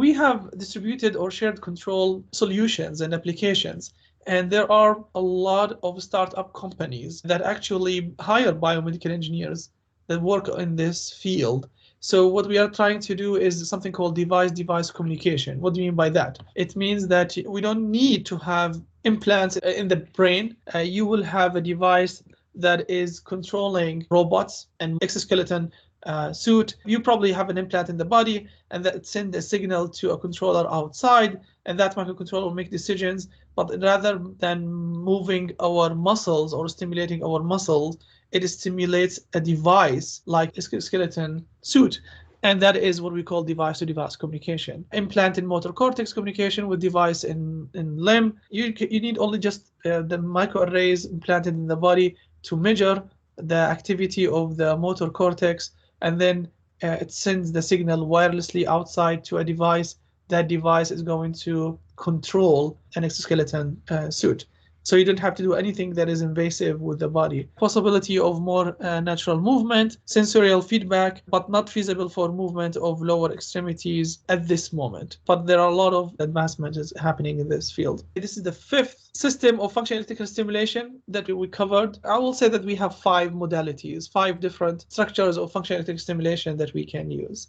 We have distributed or shared control solutions and applications. And there are a lot of startup companies that actually hire biomedical engineers that work in this field. So what we are trying to do is something called device-device communication. What do you mean by that? It means that we don't need to have implants in the brain. You will have a device that is controlling robots and exoskeleton suit. You probably have an implant in the body, and that sends a signal to a controller outside, and that microcontroller will make decisions. But rather than moving our muscles or stimulating our muscles, it stimulates a device like a skeleton suit. And that is what we call device-to-device communication. Implant in motor cortex communication with device in limb. You need only just the microarrays implanted in the body to measure the activity of the motor cortex, and then it sends the signal wirelessly outside to a device. That device is going to control an exoskeleton suit. So you don't have to do anything that is invasive with the body. Possibility of more natural movement, sensorial feedback, but not feasible for movement of lower extremities at this moment. But there are a lot of advancements happening in this field. This is the fifth system of functional electrical stimulation that we covered. I will say that we have 5 modalities, 5 different structures of functional electrical stimulation that we can use.